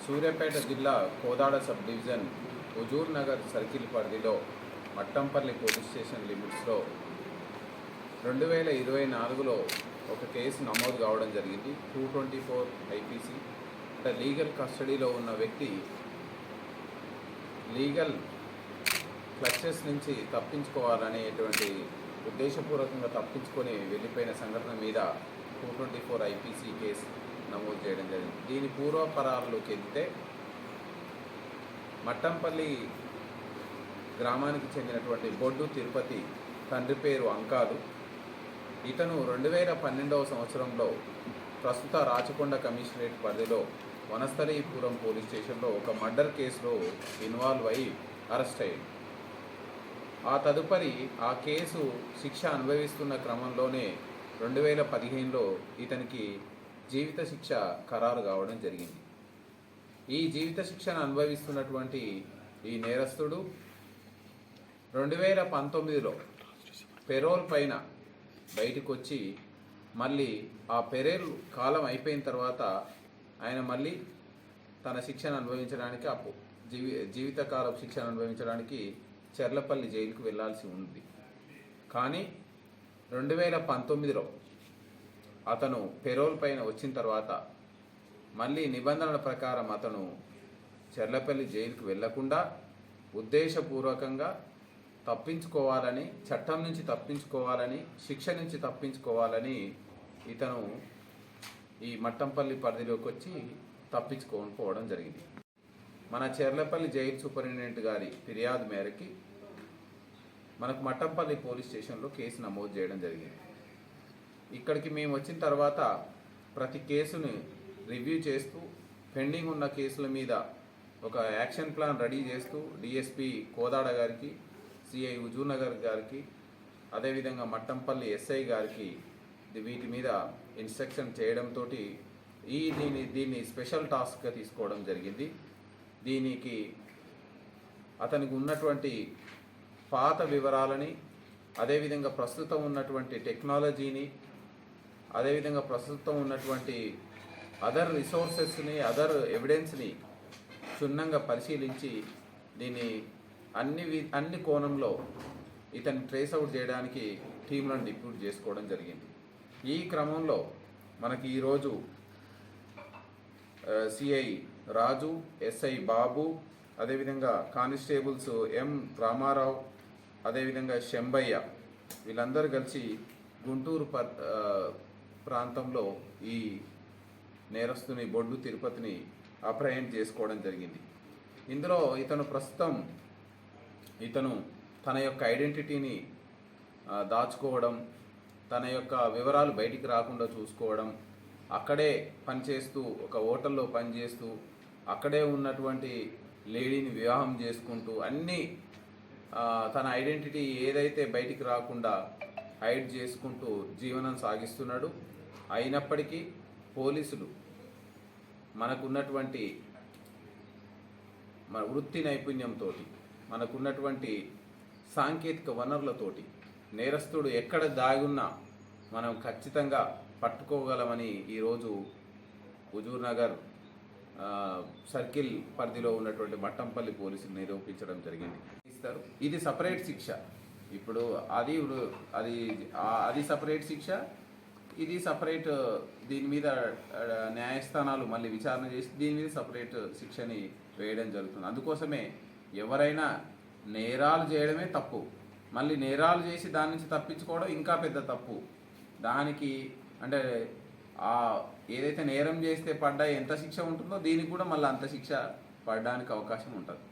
సూర్యాపేట జిల్లా Kodad sub division Huzur Nagar circle పరిధిలో Mattampally police station లిమిట్స్లో 2024లో ఒక కేసు నమోదు కావడం జరిగింది. 224 ఐపీసీ. అంటే లీగల్ కస్టడీలో ఉన్న వ్యక్తి లీగల్ క్లచెస్ నుంచి తప్పించుకోవాలనేటువంటి ఉద్దేశపూర్వకంగా తప్పించుకొని వెళ్ళిపోయిన సంఘటన మీద 224 ఐపీసీ కేసు నమోదు చేయడం జరిగింది. దీని పూర్వపరాల్లోకి వెళ్తే మట్టంపల్లి గ్రామానికి చెందినటువంటి బొడ్డు తిరుపతి తండ్రి పేరు అంకాలు. ఇతను 2012వ సంవత్సరంలో ప్రస్తుత రాచకొండ కమిషనరేట్ పరిధిలో వనస్థలీపురం పోలీస్ స్టేషన్లో ఒక మర్డర్ కేసులో ఇన్వాల్వ్ అయ్యి అరెస్ట్ అయ్యాడు. ఆ తదుపరి ఆ కేసు శిక్ష అనుభవిస్తున్న క్రమంలోనే 2015లో ఇతనికి జీవిత శిక్ష ఖరారు కావడం జరిగింది. ఈ జీవిత శిక్షను అనుభవిస్తున్నటువంటి ఈ నేరస్తుడు 2019లో పెరోల్ పైన బయటకు వచ్చి మళ్ళీ ఆ పెరోల్ కాలం అయిపోయిన తర్వాత ఆయన మళ్ళీ తన శిక్షను అనుభవించడానికి జీవితకాల శిక్షను అనుభవించడానికి చెర్లపల్లి జైలుకు వెళ్లాల్సి ఉంది. కానీ 2019లో అతను పెరోల్ పైన వచ్చిన తర్వాత మళ్ళీ నిబంధనల ప్రకారం అతను చెర్లపల్లి జైలుకు వెళ్లకుండా ఉద్దేశపూర్వకంగా తప్పించుకోవాలని, చట్టం నుంచి తప్పించుకోవాలని, శిక్ష నుంచి తప్పించుకోవాలని ఇతను ఈ మట్టంపల్లి పరిధిలోకి వచ్చి తప్పించుకొని పోవడం జరిగింది. మన చెర్లపల్లి జైలు సూపరింటెండెంట్ గారి ఫిర్యాదు మేరకి మనకు మట్టంపల్లి పోలీస్ స్టేషన్లో కేసు నమోదు చేయడం జరిగింది. ఇక్కడికి మేము వచ్చిన తర్వాత ప్రతి కేసుని రివ్యూ చేస్తూ పెండింగ్ ఉన్న కేసుల మీద ఒక యాక్షన్ ప్లాన్ రెడీ చేస్తూ డిఎస్పీ కోదాడ గారికి, సిఐ హుజూర్ నగర్ గారికి, అదేవిధంగా మట్టంపల్లి ఎస్ఐ గారికి వీటి మీద ఇన్స్ట్రక్షన్ చేయడంతో దీన్ని స్పెషల్ టాస్క్గా తీసుకోవడం జరిగింది. దీనికి అతనికి ఉన్నటువంటి పాత వివరాలని, అదేవిధంగా ప్రస్తుతం ఉన్నటువంటి టెక్నాలజీని, అదేవిధంగా ప్రస్తుతం ఉన్నటువంటి అదర్ రిసోర్సెస్ని, అదర్ ఎవిడెన్స్ని క్షుణ్ణంగా పరిశీలించి దీన్ని అన్ని కోణంలో ఇతన్ని ట్రేస్ అవుట్ చేయడానికి టీంలను డిప్యూట్ చేసుకోవడం జరిగింది. ఈ క్రమంలో మనకి ఈరోజు సిఐ రాజు, ఎస్ఐ బాబు, అదేవిధంగా కానిస్టేబుల్స్ ఎం రామారావు, అదేవిధంగా శంబయ్య వీళ్ళందరూ కలిసి గుంటూరు ప్రాంతంలో ఈ నేరస్తుని బొడ్డు తిరుపతిని అప్రహెండ్ చేసుకోవడం జరిగింది. ఇందులో ఇతను తన యొక్క ఐడెంటిటీని దాచుకోవడం, తన యొక్క వివరాలు బయటికి రాకుండా చూసుకోవడం, అక్కడే పనిచేస్తూ ఒక హోటల్లో పనిచేస్తూ అక్కడే ఉన్నటువంటి లేడీని వివాహం చేసుకుంటూ అన్నీ తన ఐడెంటిటీ ఏదైతే బయటికి రాకుండా హైడ్ చేసుకుంటూ జీవనం సాగిస్తున్నాడు. అయినప్పటికీ పోలీసులు మనకున్నటువంటి మన వృత్తి నైపుణ్యంతో, మనకున్నటువంటి సాంకేతిక వనరులతోటి నేరస్తుడు ఎక్కడ దాగున్నా మనం ఖచ్చితంగా పట్టుకోగలమని ఈరోజు హుజూర్ నగర్ సర్కిల్ పరిధిలో ఉన్నటువంటి మట్టంపల్లి పోలీసులు నిరూపించడం జరిగింది. ఇది సపరేట్ శిక్ష. ఇప్పుడు అది సపరేట్ శిక్ష, ఇది సపరేట్. దీని మీద న్యాయస్థానాలు మళ్ళీ విచారణ చేసి దీని మీద సపరేట్ శిక్షని వేయడం జరుగుతుంది. అందుకోసమే ఎవరైనా నేరాలు చేయడమే తప్పు, మళ్ళీ నేరాలు చేసి దాని నుంచి తప్పించుకోవడం ఇంకా పెద్ద తప్పు. దానికి అంటే ఏదైతే నేరం చేస్తే పడ్డా ఎంత శిక్ష ఉంటుందో దీనికి కూడా మళ్ళీ అంత శిక్ష పడడానికి అవకాశం ఉంటుంది.